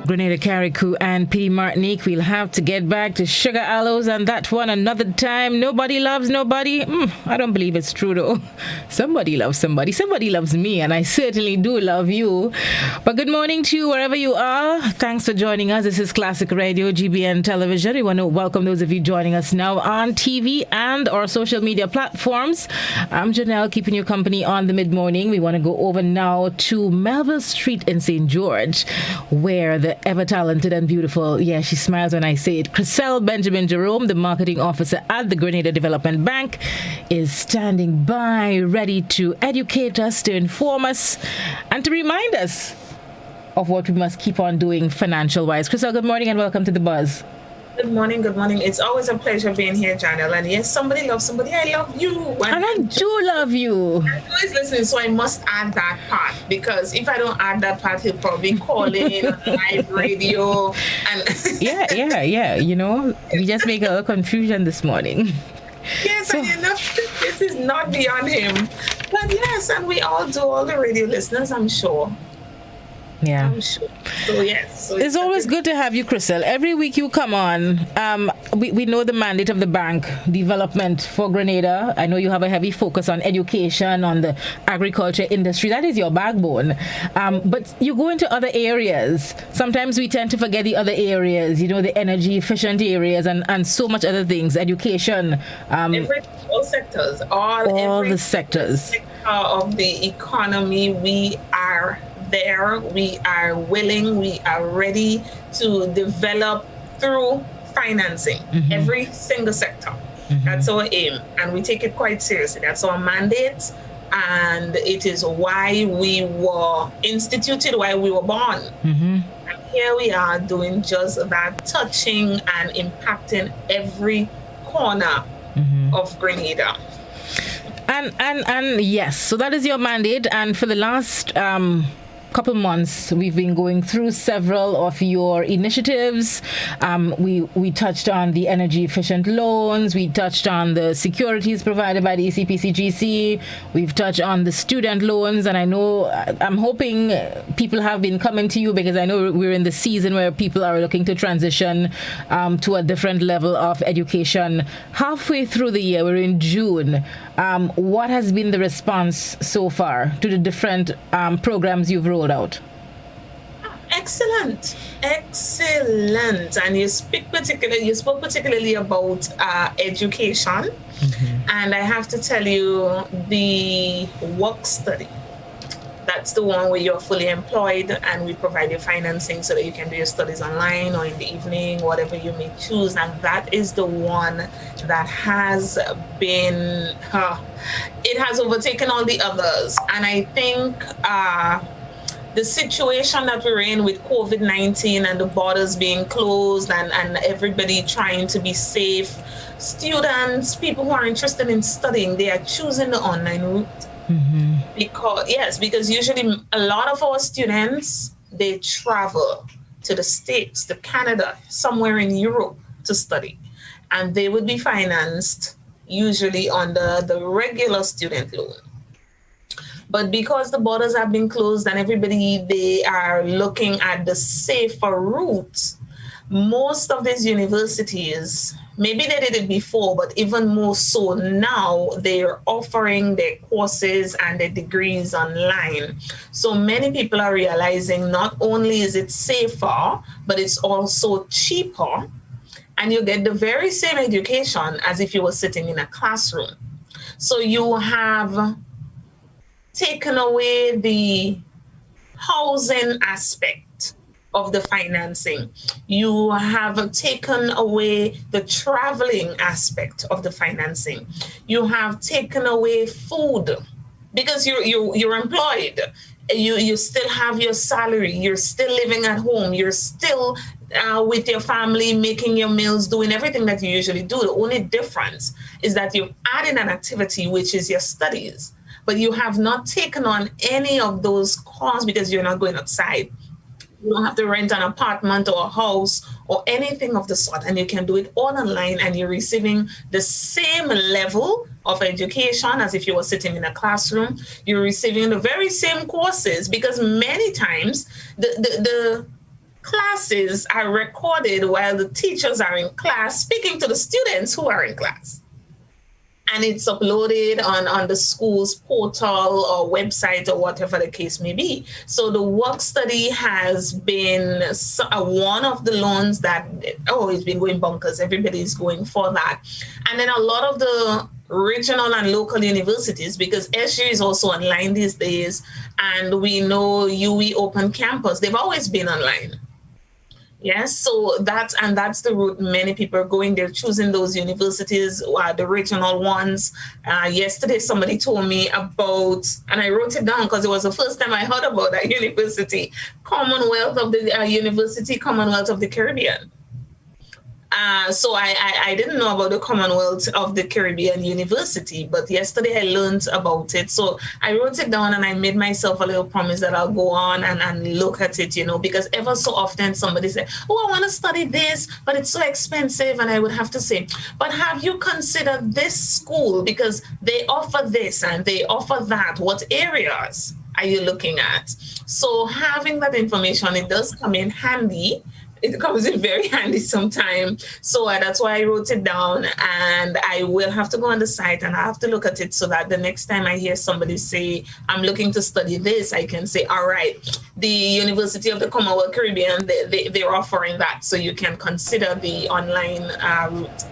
Grenada Carriacou and Petite Martinique. We'll have to get back to Sugar Aloes and that one another time. Nobody loves nobody. I don't believe it's true though. Somebody loves somebody. Somebody loves me, and I certainly do love you. But good morning to you wherever you are. Thanks for joining us. This is Classic Radio, GBN Television. We want to welcome those of you joining us now on TV and our social media platforms. I'm Janelle, keeping you company on the mid-morning. We want to go over now to Melville Street in St. George, where the ever-talented and beautiful, she smiles when I say it, Chriselle Benjamin Jerome, the marketing officer at the Grenada Development Bank, is standing by, ready to educate us, to inform us, and to remind us of what we must keep on doing financial-wise. Chriselle, good morning and welcome to The Buzz. Good morning, good morning. It's always a pleasure being here, Janelle. And yes, somebody loves somebody. I love you. And I do love you. I'm always listening, so I must add that part. Because if I don't add that part, he'll probably call in on live radio. And yeah. You know, we just make a little confusion this morning. Yes, and this is not beyond him. But yes, and we all do, all the radio listeners, I'm sure. Yeah. I'm sure. So yes. So it's always good to have you, Chriselle. Every week you come on. We know the mandate of the bank, development for Grenada. I know you have a heavy focus on education, on the agriculture industry. That is your backbone. But you go into other areas. Sometimes we tend to forget the other areas, you know, the energy efficient areas and so much other things, education. All sectors. All the sectors. Sector of the economy, we are there, we are willing, we are ready to develop through financing every single sector. That's our aim, and we take it quite seriously. That's our mandate, and it is why we were instituted, why we were born. And here we are doing just that, touching and impacting every corner of Grenada. And yes, so that is your mandate, and for the last couple months we've been going through several of your initiatives. We touched on the energy efficient loans, we touched on the securities provided by the ECPCGC, we've touched on the student loans, and I know I'm hoping people have been coming to you because I know we're in the season where people are looking to transition to a different level of education. Halfway through the year, we're in June. What has been the response so far to the different programs you've rolled out? Excellent. And you spoke particularly about education. And I have to tell you, the work study, that's the one where you're fully employed and we provide you financing so that you can do your studies online or in the evening, whatever you may choose. And that is the one that has been, it has overtaken all the others. And I think the situation that we're in with COVID-19 and the borders being closed and everybody trying to be safe, students, people who are interested in studying, they are choosing the online route. Because usually a lot of our students, they travel to the States, to Canada, somewhere in Europe to study. And they would be financed usually under the regular student loan. But because the borders have been closed and they are looking at the safer route, most of these universities, maybe they did it before, but even more so now, they're offering their courses and their degrees online. So many people are realizing not only is it safer, but it's also cheaper. And you get the very same education as if you were sitting in a classroom. So you have taken away the housing aspect of the financing. You have taken away the traveling aspect of the financing. You have taken away food because you're employed. You still have your salary. You're still living at home. You're still with your family, making your meals, doing everything that you usually do. The only difference is that you've added an activity, which is your studies. But you have not taken on any of those costs because you're not going outside. You don't have to rent an apartment or a house or anything of the sort, and you can do it all online, and you're receiving the same level of education as if you were sitting in a classroom. You're receiving the very same courses because many times the classes are recorded while the teachers are in class speaking to the students who are in class. And it's uploaded on the school's portal or website or whatever the case may be. So the work study has been one of the loans that, it's been going bonkers. Everybody's going for that. And then a lot of the regional and local universities, because SU is also online these days, and we know UWI Open Campus, they've always been online. Yes, so that's the route many people are going. They're choosing those universities, the regional ones. Yesterday, somebody told me about, and I wrote it down because it was the first time I heard about that university, Commonwealth of the Caribbean. So I didn't know about the Commonwealth of the Caribbean University, but yesterday I learned about it. So I wrote it down and I made myself a little promise that I'll go on and look at it, because ever so often somebody said, I want to study this, but it's so expensive. And I would have to say, but have you considered this school? Because they offer this and they offer that. What areas are you looking at? So having that information, it does come in handy. It comes in very handy sometimes. So that's why I wrote it down, and I will have to go on the site and I have to look at it so that the next time I hear somebody say, I'm looking to study this, I can say, all right, the University of the Commonwealth Caribbean, they're offering that. So you can consider the online route.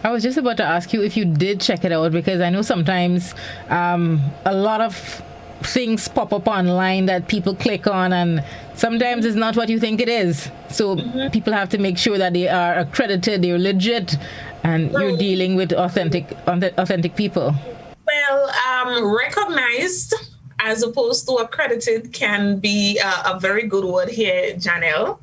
I was just about to ask you if you did check it out, because I know sometimes a lot of things pop up online that people click on, and sometimes it's not what you think it is. So people have to make sure that they are accredited, they're legit, and you're dealing with authentic people. Well, recognized as opposed to accredited can be a very good word here, Janelle.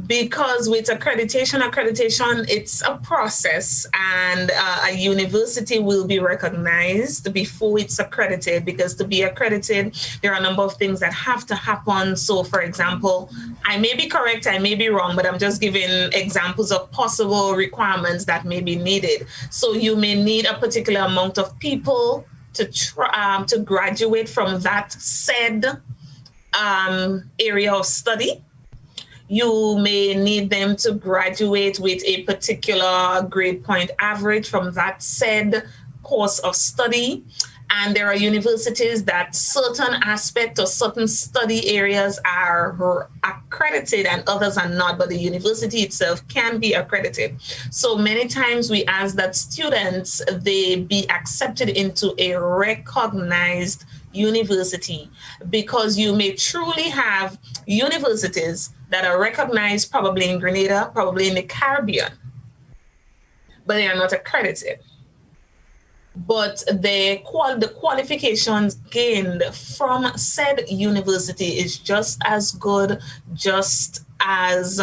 Because with accreditation, it's a process, and a university will be recognized before it's accredited, because to be accredited, there are a number of things that have to happen. So, for example, I may be correct, I may be wrong, but I'm just giving examples of possible requirements that may be needed. So you may need a particular amount of people to graduate from that said area of study. You may need them to graduate with a particular grade point average from that said course of study. And there are universities that certain aspects or certain study areas are accredited and others are not, but the university itself can be accredited. So many times we ask that students, they be accepted into a recognized university, because you may truly have universities that are recognized probably in Grenada, probably in the Caribbean, but they are not accredited. But the qualifications gained from said university is just as good, just as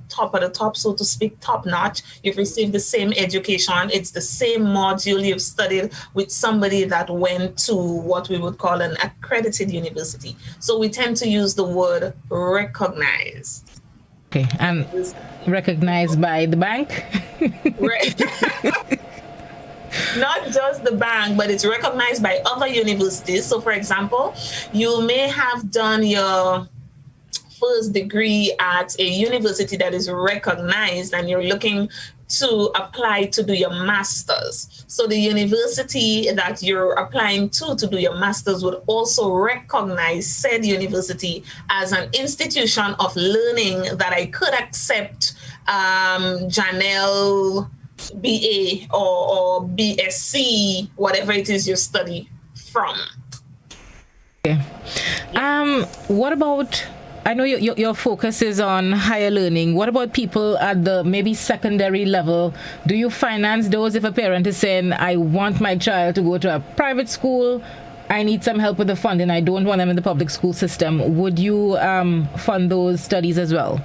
top of the top, so to speak, top notch. You've received the same education. It's the same module you've studied with somebody that went to what we would call an accredited university. So we tend to use the word recognized. Okay, and recognized by the bank? Right. Not just the bank, but it's recognized by other universities. So, for example, you may have done your first degree at a university that is recognized, and you're looking to apply to do your master's. So the university that you're applying to do your master's would also recognize said university as an institution of learning that I could accept Janelle BA or BSc, whatever it is you study from. Okay. What about, I know your focus is on higher learning. What about people at the maybe secondary level? Do you finance those if a parent is saying, I want my child to go to a private school, I need some help with the funding, I don't want them in the public school system? Would you fund those studies as well?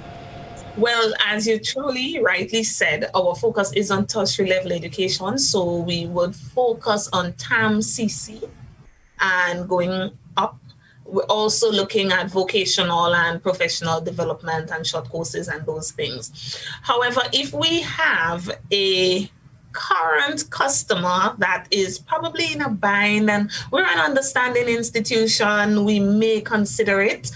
Well, as you truly rightly said, our focus is on tertiary level education. So we would focus on TAM CC and going up. We're also looking at vocational and professional development and short courses and those things. However, if we have a current customer that is probably in a bind and we're an understanding institution, we may consider it.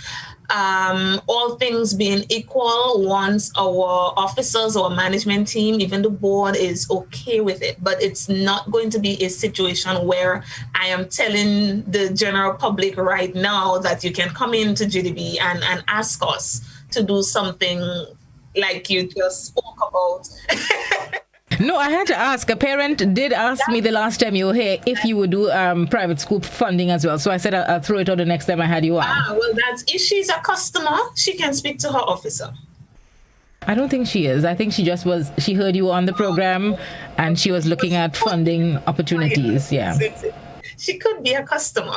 All things being equal, once our officers or management team, even the board, is okay with it. But it's not going to be a situation where I am telling the general public right now that you can come into GDB and ask us to do something like you just spoke about. No, I had to ask. A parent did ask me the last time you were here if you would do private school funding as well. So I said I'll throw it out the next time I had you on. Well, that's if she's a customer, she can speak to her officer. I don't think she is. I think she heard you on the program and she was looking at funding opportunities. Yeah. She could be a customer.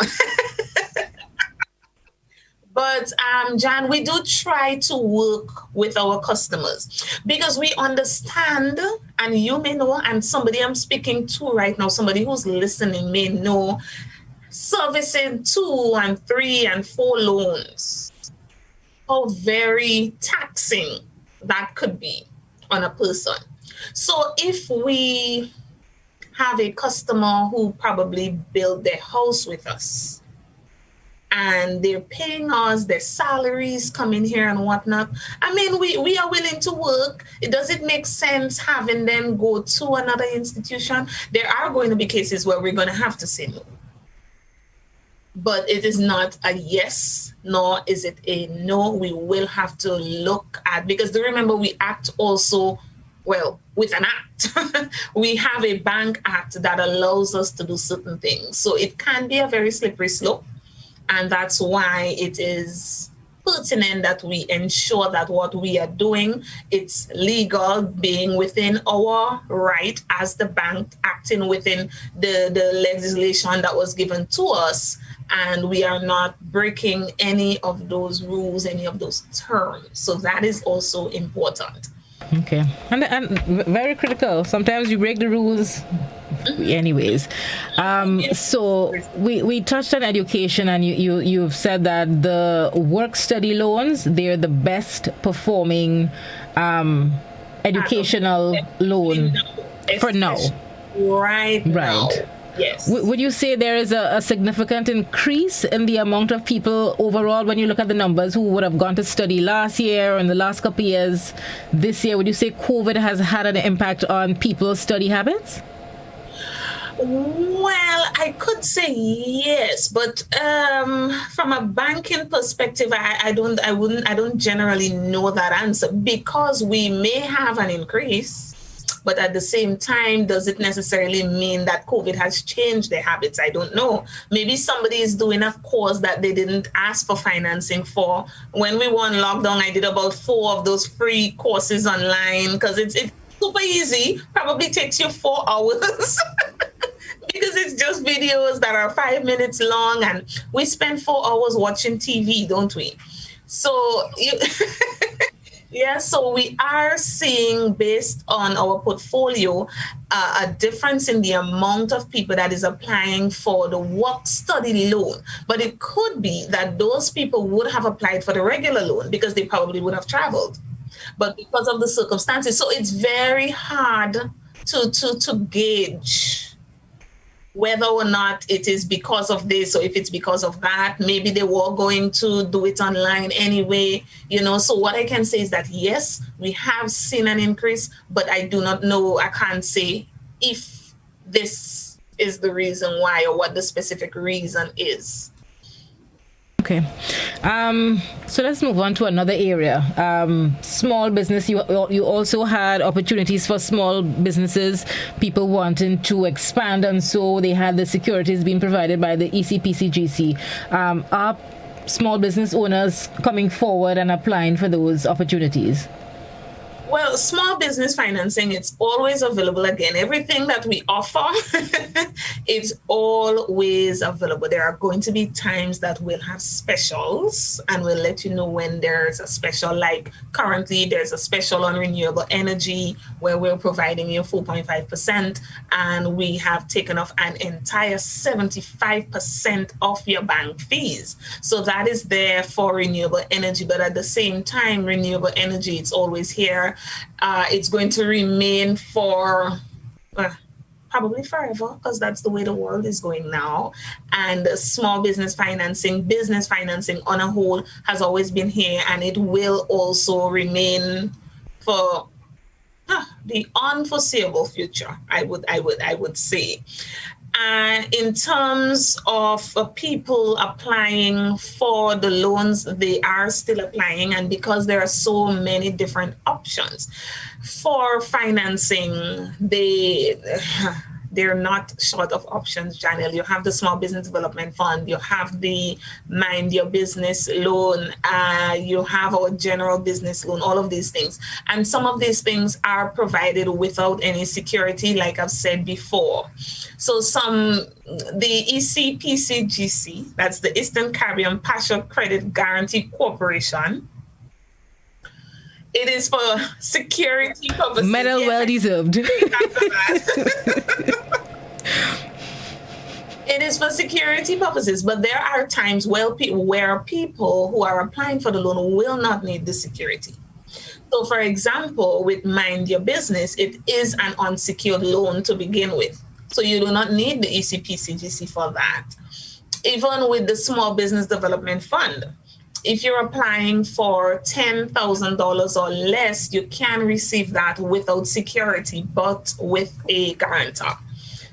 But, Jan, we do try to work with our customers because we understand, and you may know, and somebody I'm speaking to right now, somebody who's listening may know, servicing 2 and 3 and 4 loans, how very taxing that could be on a person. So if we have a customer who probably built their house with us, and they're paying us, their salaries coming here and whatnot. I mean, we are willing to work. Does it make sense having them go to another institution? There are going to be cases where we're going to have to say no. But it is not a yes, nor is it a no. We will have to look at, because do remember we act also, well, with an act. We have a bank act that allows us to do certain things. So it can be a very slippery slope. And that's why it is pertinent that we ensure that what we are doing, it's legal, being within our right as the bank, acting within the legislation that was given to us. And we are not breaking any of those rules, any of those terms. So that is also important. Okay. And very critical. Sometimes you break the rules anyways. So we touched on education, and you've said that the work study loans, they're the best performing educational loan for now. Right. Now. Yes. Would you say there is a significant increase in the amount of people overall when you look at the numbers who would have gone to study last year or in the last couple of years this year? Would you say COVID has had an impact on people's study habits? Well, I could say yes, but from a banking perspective, I don't generally know that answer, because we may have an increase. But at the same time, does it necessarily mean that COVID has changed their habits? I don't know. Maybe somebody is doing a course that they didn't ask for financing for. When we were in lockdown, I did about 4 of those free courses online because it's super easy. Probably takes you 4 hours because it's just videos that are 5 minutes long. And we spend 4 hours watching TV, don't we? So yeah, so we are seeing, based on our portfolio, a difference in the amount of people that is applying for the work study loan. But it could be that those people would have applied for the regular loan because they probably would have traveled. But because of the circumstances, so it's very hard to gauge whether or not it is because of this or if it's because of that. Maybe they were going to do it online anyway, So what I can say is that, yes, we have seen an increase, but I do not know. I can't say if this is the reason why or what the specific reason is. Okay. So let's move on to another area. Small business. You also had opportunities for small businesses, people wanting to expand, and so they had the securities being provided by the ECPCGC. Are small business owners coming forward and applying for those opportunities? Well, small business financing, it's always available. Again, everything that we offer, it's always available. There are going to be times that we'll have specials, and we'll let you know when there's a special. Like currently, there's a special on renewable energy where we're providing you 4.5%, and we have taken off an entire 75% off your bank fees. So that is there for renewable energy. But at the same time, renewable energy, it's always here. It's going to remain for probably forever, because that's the way the world is going now. And small business financing on a whole has always been here, and it will also remain for the unforeseeable future, I would say. And in terms of people applying for the loans, they are still applying. And because there are so many different options for financing, they're not short of options, Janelle. You have the Small Business Development Fund, you have the Mind Your Business loan, you have our general business loan, all of these things. And some of these things are provided without any security, like I've said before. So the ECPCGC, that's the Eastern Caribbean Partial Credit Guarantee Corporation, it is for security purposes. Medal well deserved. It is for security purposes, but there are times where people who are applying for the loan will not need the security. So, for example, with Mind Your Business, it is an unsecured loan to begin with. So you do not need the ECPCGC for that. Even with the Small Business Development Fund, if you're applying for $10,000 or less, you can receive that without security, but with a guarantor.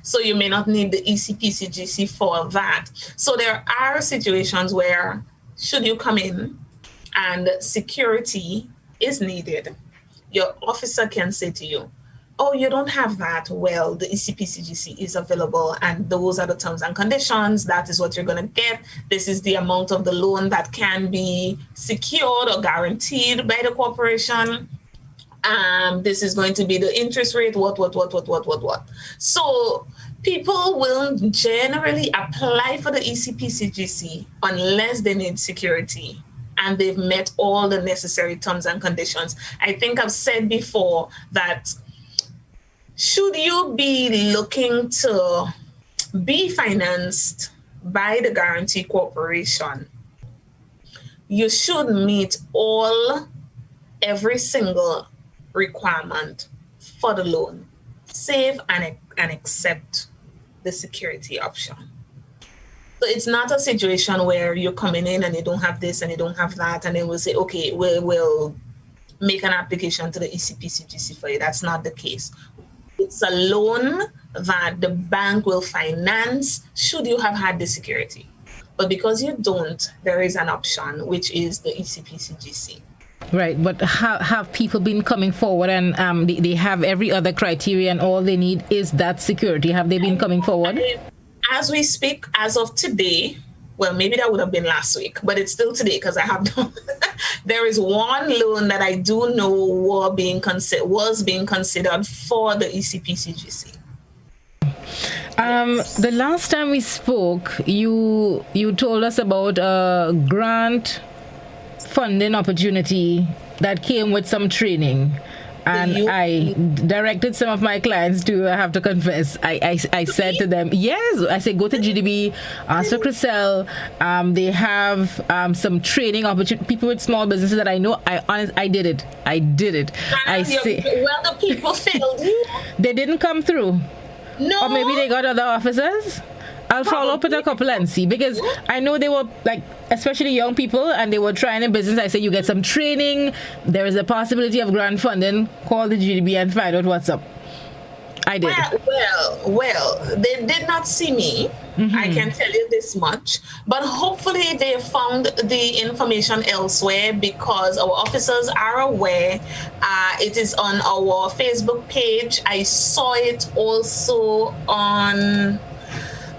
So you may not need the ECPCGC for that. So there are situations where, should you come in and security is needed, your officer can say to you, oh, you don't have that. Well, the ECPCGC is available, and those are the terms and conditions. That is what you're going to get. This is the amount of the loan that can be secured or guaranteed by the corporation. This is going to be the interest rate, what. So people will generally apply for the ECPCGC unless they need security and they've met all the necessary terms and conditions. I think I've said before that should you be looking to be financed by the Guarantee Corporation, you should meet every single requirement for the loan, save and accept the security option. So it's not a situation where you're coming in and you don't have this and you don't have that, and then we'll say, okay, we'll make an application to the ECPCGC for you. That's not the case. It's a loan that the bank will finance should you have had the security. But because you don't, there is an option, which is the ECPCGC. Right, but have people been coming forward and they have every other criteria and all they need is that security? Have they been coming forward? As we speak, as of today, well, maybe that would have been last week, but it's still today because I have there is one loan that I do know was being considered for the ECPCGC. The last time we spoke, you told us about a grant funding opportunity that came with some training. And I directed some of my clients to, I have to confess, I said to them, yes, I said, go to GDB, ask for Chriselle. They have some training opportunity. People with small businesses that I know, I did it. I say, well, the people failed you. They didn't come through. No. Or maybe they got other officers. I'll follow up with a couple and see, because I know they were like, especially young people, and they were trying a business. I said, you get some training. There is a possibility of grant funding. Call the GDB and find out what's up. I did. Well, they did not see me. Mm-hmm. I can tell you this much. But hopefully they found the information elsewhere, because our officers are aware. It is on our Facebook page. I saw it also on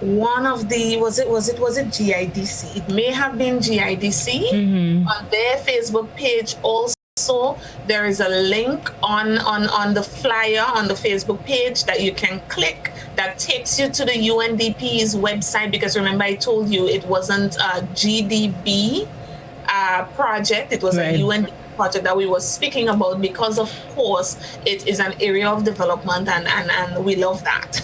one of the, was it GIDC? It may have been GIDC. Mm-hmm. On their Facebook page also, there is a link on the flyer on the Facebook page that you can click that takes you to the UNDP's website, because remember I told you it wasn't a GDB project, it was a UNDP project that we were speaking about, because of course it is an area of development and we love that.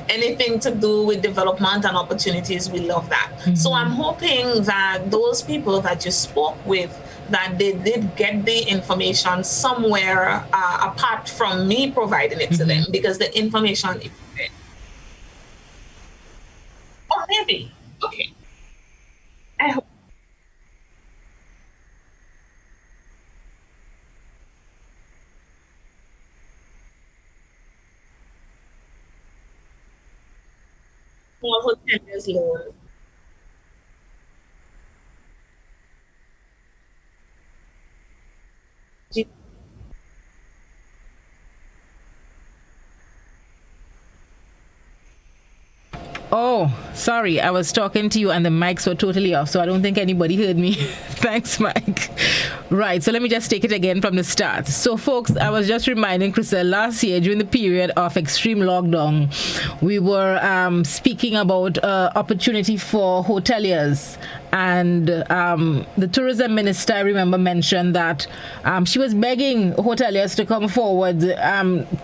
Anything to do with development and opportunities, we love that. Mm-hmm. So I'm hoping that those people that you spoke with, that they did get the information somewhere apart from me providing it to them, because the information is there. heavy. Okay. I hope. Small hoteliers loan. Oh, sorry. I was talking to you and the mics were totally off, so I don't think anybody heard me. Thanks, Mike. Right, so let me just take it again from the start. So, folks, I was just reminding Chriselle, last year during the period of extreme lockdown, we were speaking about opportunity for hoteliers. And the tourism minister, I remember, mentioned that she was begging hoteliers to come forward,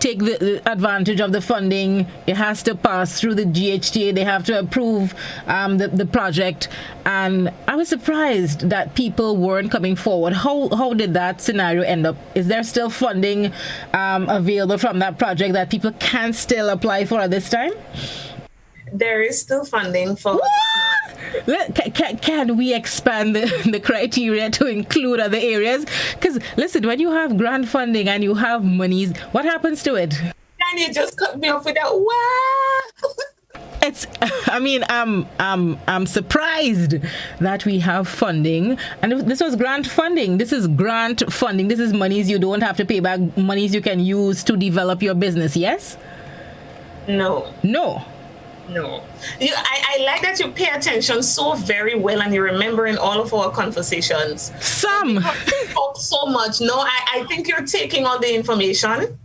take the advantage of the funding. It has to pass through the GHTA. They have to approve the project. And I was surprised that people weren't coming forward. How did that scenario end up? Is there still funding available from that project that people can still apply for at this time? There is still funding for. Can we expand the criteria to include other areas? Because listen, when you have grant funding and you have monies, what happens to it? Can you just cut me off with that? Wow. It's. I mean, I'm surprised that we have funding, and this was grant funding. This is grant funding. This is monies you don't have to pay back. Monies you can use to develop your business. Yes. No. No. I like that you pay attention so very well and you're remembering all of our conversations. Some. We talk so much. No, I think you're taking all the information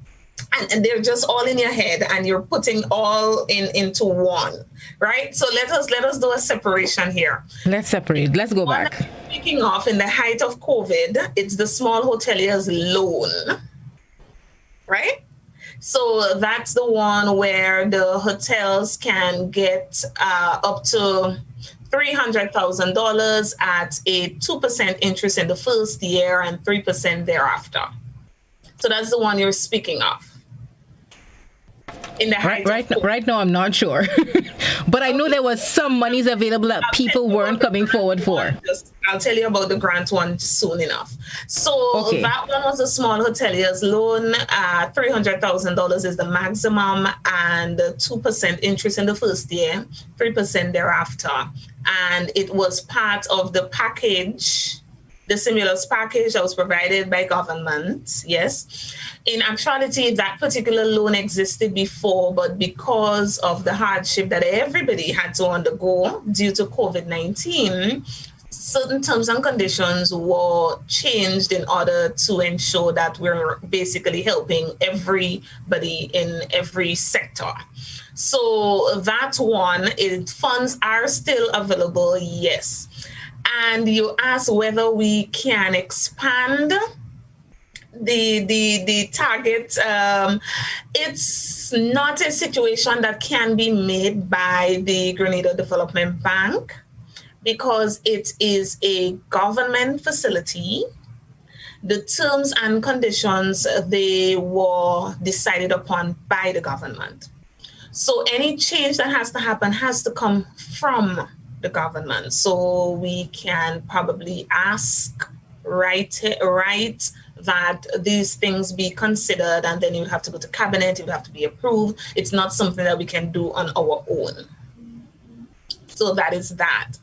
and they're just all in your head and you're putting all into one, right? So let us do a separation here. Let's separate. Let's go back. Speaking of, in the height of COVID, it's the small hoteliers loan, right? So that's the one where the hotels can get up to $300,000 at a 2% interest in the first year and 3% thereafter. So that's the one you're speaking of. In the right now, I'm not sure, but I know there was some monies available that people weren't coming forward for. I'll tell you about the grant one soon enough. So that one was a small hoteliers loan. $300,000 is the maximum, and 2% interest in the first year, 3% thereafter. And it was part of the package, the stimulus package that was provided by government. Yes. In actuality, that particular loan existed before, but because of the hardship that everybody had to undergo due to COVID-19, certain terms and conditions were changed in order to ensure that we're basically helping everybody in every sector. So that one, funds are still available, yes. And you ask whether we can expand the target. It's not a situation that can be made by the Grenada Development Bank because it is a government facility. The terms and conditions, they were decided upon by the government. So any change that has to happen has to come from the government. So we can probably ask, write that these things be considered, and then you would have to go to cabinet, it would have to be approved. It's not something that we can do on our own. So that is that.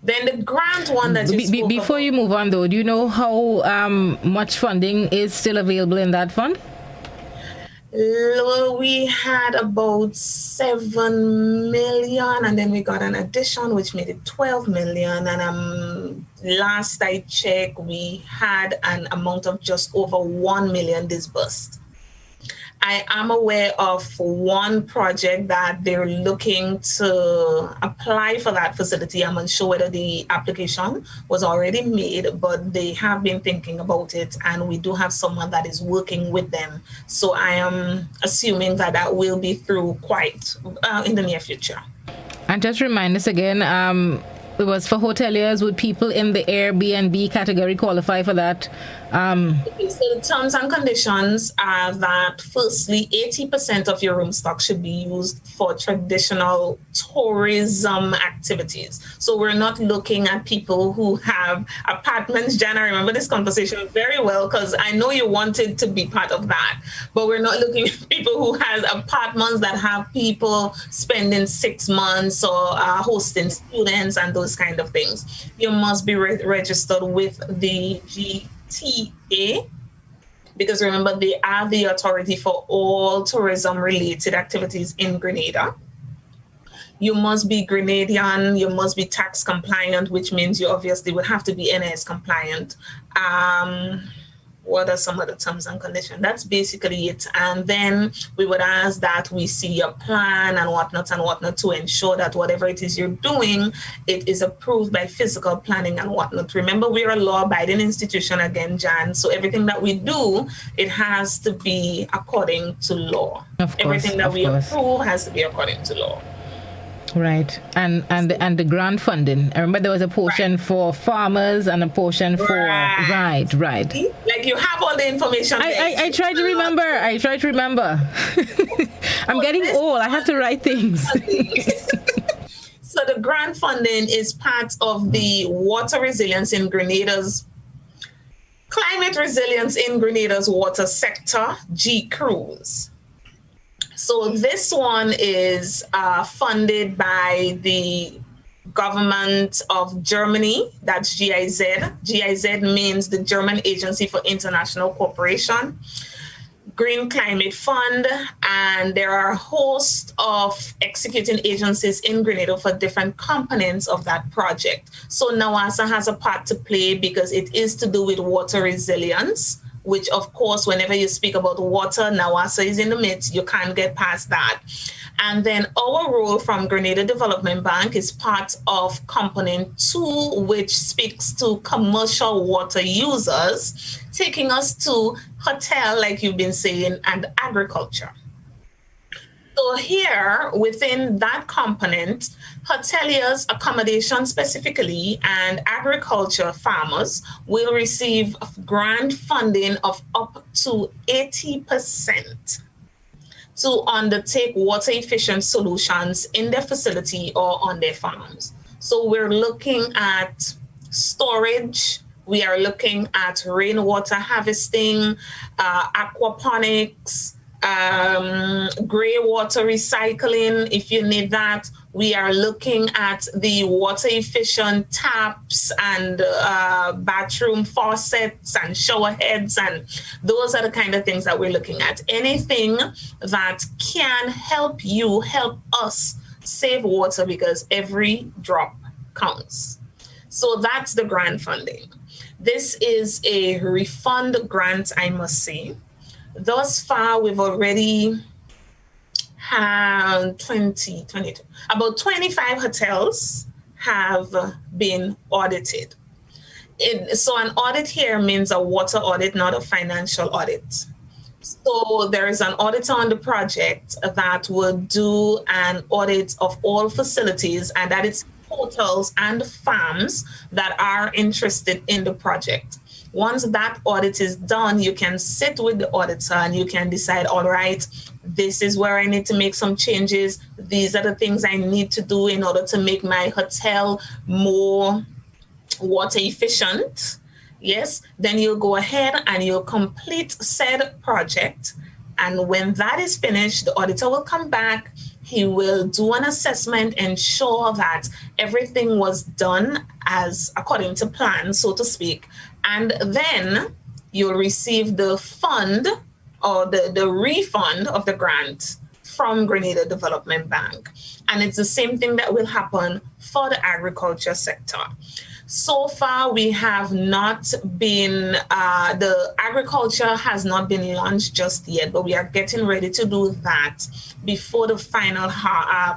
Then the grant one that you before you move on though, do you know how much funding is still available in that fund? We had about 7 million, and then we got an addition which made it 12 million. And last I checked, we had an amount of just over 1 million disbursed. I am aware of one project that they're looking to apply for that facility. I'm unsure whether the application was already made, but they have been thinking about it, and we do have someone that is working with them. So I am assuming that that will be through quite in the near future. And just remind us again, it was for hoteliers. Would people in the Airbnb category qualify for that? Okay, so the terms and conditions are that firstly, 80% of your room stock should be used for traditional tourism activities. So we're not looking at people who have apartments. Jan, I remember this conversation very well because I know you wanted to be part of that, but we're not looking at people who has apartments that have people spending 6 months or hosting students and those kind of things. You must be registered with the GTA, because remember, they are the authority for all tourism related activities in Grenada. You must be Grenadian, you must be tax compliant, which means you obviously would have to be NIS compliant. What are some of the terms and conditions? That's basically it. And then we would ask that we see your plan and whatnot to ensure that whatever it is you're doing, it is approved by physical planning and whatnot. Remember, we're a law-abiding institution again, Jan. So everything that we do, it has to be according to law. Of course, everything that we approve has to be according to law. Right. And the grant funding. I remember there was a portion for farmers and a portion for right. Like you have all the information. I try to remember. I'm getting old. I have to write things. So the grant funding is part of the Water Resilience in Grenada's Climate Resilience in Grenada's Water Sector, GCRUISE. So this one is funded by the government of Germany. That's GIZ. GIZ means the German Agency for International Cooperation, Green Climate Fund, and there are a host of executing agencies in Grenada for different components of that project. So NAWASA has a part to play because it is to do with water resilience, which of course, whenever you speak about water, NAWASA is in the midst, you can't get past that. And then our role from Grenada Development Bank is part of component 2, which speaks to commercial water users, taking us to hotel, like you've been saying, and agriculture. So here, within that component, hoteliers, accommodation specifically, and agriculture farmers will receive grant funding of up to 80% to undertake water efficient solutions in their facility or on their farms. So we're looking at storage, we are looking at rainwater harvesting, aquaponics, gray water recycling, if you need that. We are looking at the water efficient taps and bathroom faucets and shower heads, and those are the kind of things that we're looking at. Anything that can help you, help us save water, because every drop counts. So that's the grant funding. This is a refund grant, I must say. Thus far, we've already had about 25 hotels have been audited. So an audit here means a water audit, not a financial audit. So there is an auditor on the project that will do an audit of all facilities, and that is hotels and farms that are interested in the project. Once that audit is done, you can sit with the auditor and you can decide, all right, this is where I need to make some changes. These are the things I need to do in order to make my hotel more water efficient. Yes, then you'll go ahead and you'll complete said project. And when that is finished, the auditor will come back. He will do an assessment, ensure that everything was done as according to plan, so to speak. And then you'll receive the fund or the refund of the grant from Grenada Development Bank. And it's the same thing that will happen for the agriculture sector. So far, we have not been, the agriculture has not been launched just yet, but we are getting ready to do that before the final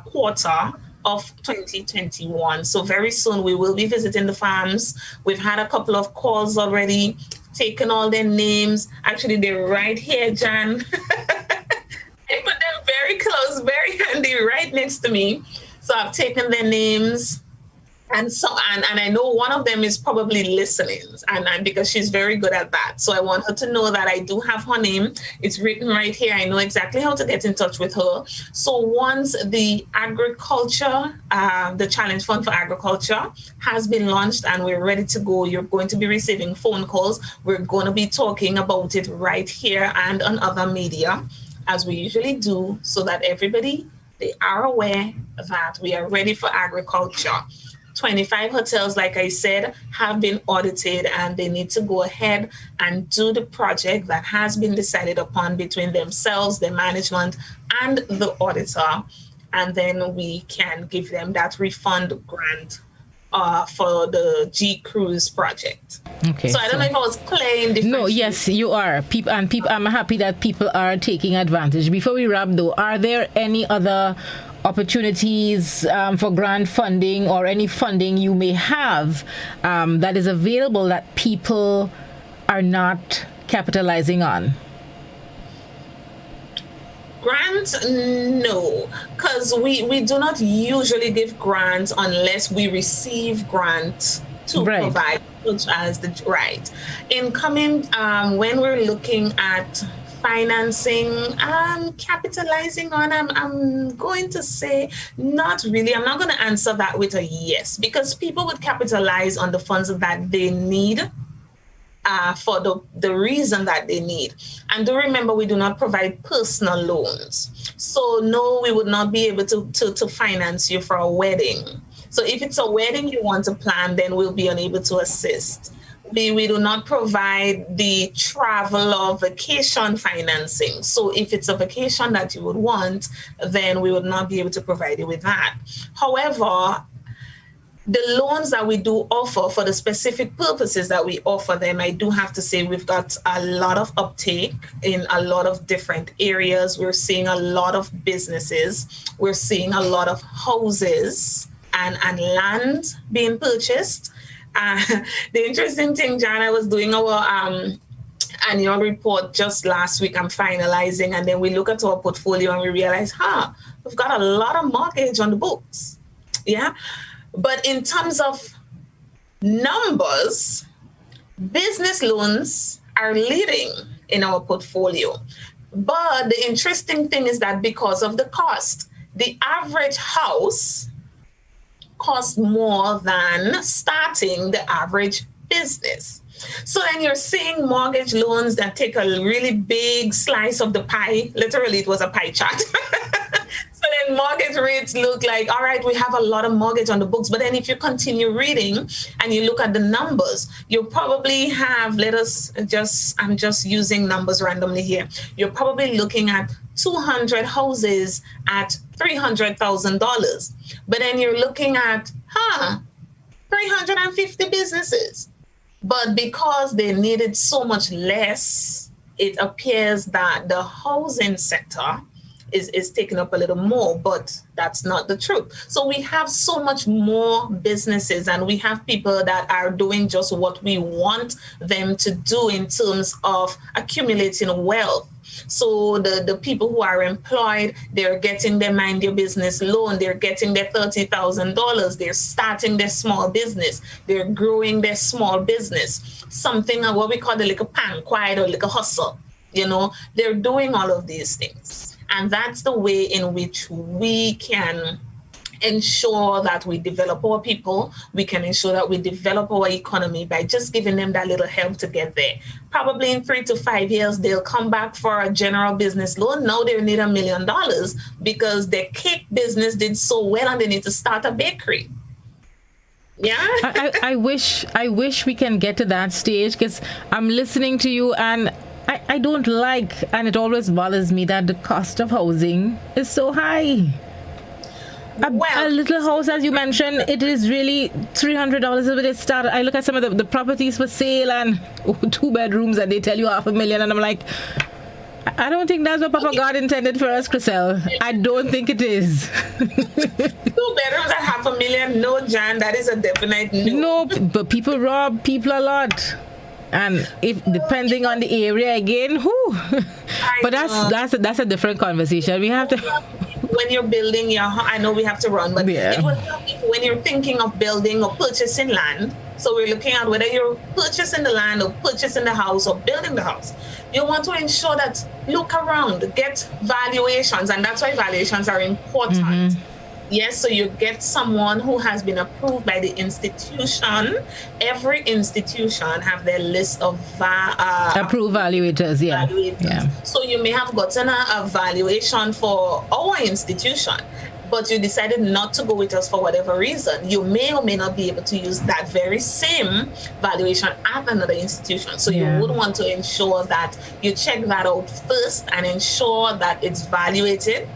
quarter of 2021. So very soon we will be visiting the farms. We've had a couple of calls already, taken all their names. Actually, they're right here, Jan. I put them very close, very handy, right next to me. So I've taken their names, And so, and I know one of them is probably listening, and because she's very good at that. So I want her to know that I do have her name. It's written right here. I know exactly how to get in touch with her. So once the agriculture, the Challenge Fund for Agriculture has been launched and we're ready to go, you're going to be receiving phone calls. We're going to be talking about it right here and on other media, as we usually do, so that everybody, they are aware that we are ready for agriculture. 25 hotels, like I said, have been audited, and they need to go ahead and do the project that has been decided upon between themselves, the management, and the auditor. And then we can give them that refund grant for the G Cruise project. Okay. So I don't know if I was clear in No, yes, you are. People, I'm happy that people are taking advantage. Before we wrap, though, are there any other opportunities for grant funding or any funding you may have that is available that people are not capitalizing on? Grants, no, because we do not usually give grants unless we receive grants to provide, such as the right. Incoming, when we're looking at financing, capitalizing on, I'm going to say not really. I'm not going to answer that with a yes, because people would capitalize on the funds that they need for the reason that they need. And do remember, we do not provide personal loans. So no, we would not be able to finance you for a wedding. So if it's a wedding you want to plan, then we'll be unable to assist. We do not provide the travel or vacation financing. So if it's a vacation that you would want, then we would not be able to provide you with that. However, the loans that we do offer for the specific purposes that we offer them, I do have to say we've got a lot of uptake in a lot of different areas. We're seeing a lot of businesses. We're seeing a lot of houses and land being purchased. The interesting thing, John, I was doing our annual report just last week. I'm finalizing, and then we look at our portfolio and we realize, we've got a lot of mortgage on the books. Yeah. But in terms of numbers, business loans are leading in our portfolio. But the interesting thing is that because of the cost, the average house costs more than starting the average business. So then you're seeing mortgage loans that take a really big slice of the pie. Literally, it was a pie chart. So then mortgage rates look like, all right, we have a lot of mortgage on the books. But then if you continue reading and you look at the numbers, you probably have, I'm just using numbers randomly here. You're probably looking at 200 houses at $300,000. But then you're looking at, 350 businesses. But because they needed so much less, it appears that the housing sector is taking up a little more, but that's not the truth. So we have so much more businesses, and we have people that are doing just what we want them to do in terms of accumulating wealth. So the people who are employed, they're getting their Mind Your Business loan, they're getting their $30,000, they're starting their small business, they're growing their small business, something what we call the little panquide or little hustle. They're doing all of these things. And that's the way in which we can ensure that we develop our people. We can ensure that we develop our economy by just giving them that little help to get there. Probably in 3 to 5 years, they'll come back for a general business loan. Now they need $1 million because their cake business did so well and they need to start a bakery. Yeah. I wish we can get to that stage, because I'm listening to you and I don't like, and it always bothers me, that the cost of housing is so high. A little house, as you mentioned, it is really $300 a bit started. I look at some of the properties for sale and 2 bedrooms, and they tell you $500,000, and I'm like, I don't think that's what Papa God intended for us, Chriselle. I don't think it is. 2 bedrooms at $500,000? No, Jan, that is a definite no. No, but people rob people a lot. And if depending on the area again, but that's a different conversation. We have to. when you're building your, I know we have to run, but Yeah. it will help if when you're thinking of building or purchasing land. So we're looking at whether you're purchasing the land or purchasing the house or building the house. You want to ensure that look around, get valuations, and that's why valuations are important. Yes, so you get someone who has been approved by the institution. Every institution have their list of Approved evaluators, yeah. evaluators. Yeah. So you may have gotten a valuation for our institution, but you decided not to go with us for whatever reason. You may or may not be able to use that very same valuation at another institution. So Yeah. you would want to ensure that you check that out first and ensure that it's valuated,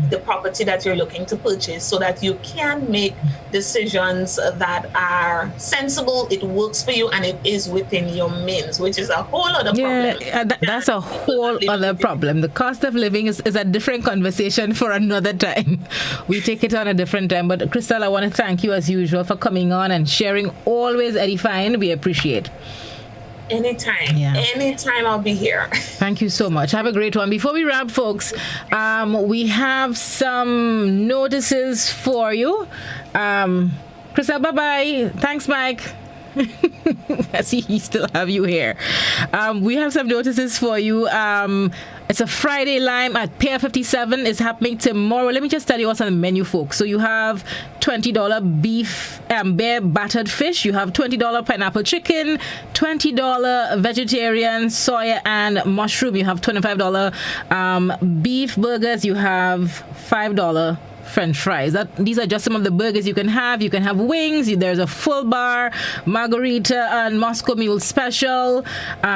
the property that you're looking to purchase, so that you can make decisions that are sensible, it works for you, and it is within your means, which is a whole other problem. That's a whole other problem. The cost of living is a different conversation for another time. We take it on a different time. But Crystal, I want to thank you as usual for coming on and sharing, always edifying. We appreciate. Anytime. Yeah. Anytime I'll be here. Thank you so much. Have a great one. Before we wrap, folks, we have some notices for you. Crystal, bye-bye. Thanks, Mike. I see he still have you here. We have some notices for you. It's a Friday Lime at Pier 57. It's happening tomorrow. Let me just tell you what's on the menu, folks. So you have $20 beef bear battered fish. You have $20 pineapple chicken, $20 vegetarian soya and mushroom. You have $25 beef burgers. You have $5 French fries. These are just some of the burgers you can have. You can have wings. There's a full bar, margarita, and Moscow Mule special.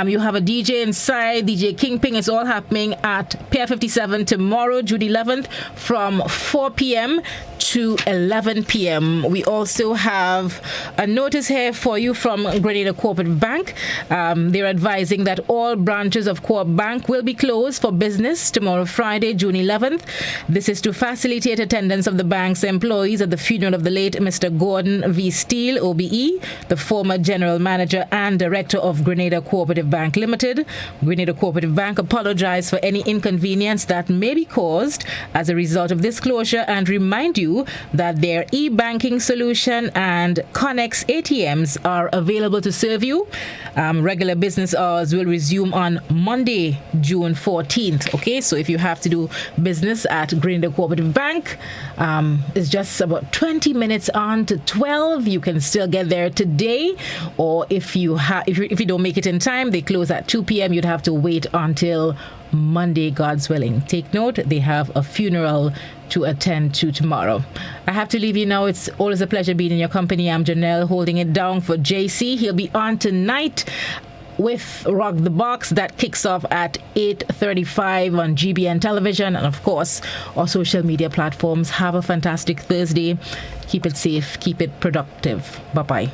You have a DJ inside, DJ Kingpin. It's all happening at Pier 57 tomorrow, June 11th, from 4 p.m. to 11 p.m. We also have a notice here for you from Grenada Cooperative Bank. They're advising that all branches of Coop Bank will be closed for business tomorrow, Friday, June 11th. This is to facilitate attendance of the bank's employees at the funeral of the late Mr. Gordon V. Steele, OBE, the former general manager and director of Grenada Cooperative Bank Limited. Grenada Cooperative Bank apologized for any inconvenience that may be caused as a result of this closure and remind you that their e-banking solution and Connex ATMs are available to serve you. Regular business hours will resume on Monday, June 14th. Okay, so if you have to do business at Grenada Cooperative Bank, it's just about 20 minutes on to 12. You can still get there today, or if you don't make it in time, they close at 2 p.m. You'd have to wait until Monday, God's willing. Take note, they have a funeral to attend to tomorrow. I have to leave you now. It's always a pleasure being in your company. I'm Janelle, holding it down for JC. He'll be on tonight with Rock the Box. That kicks off at 8:35 on GBN television and of course our social media platforms. Have a fantastic Thursday. Keep it safe, keep it productive. Bye-bye.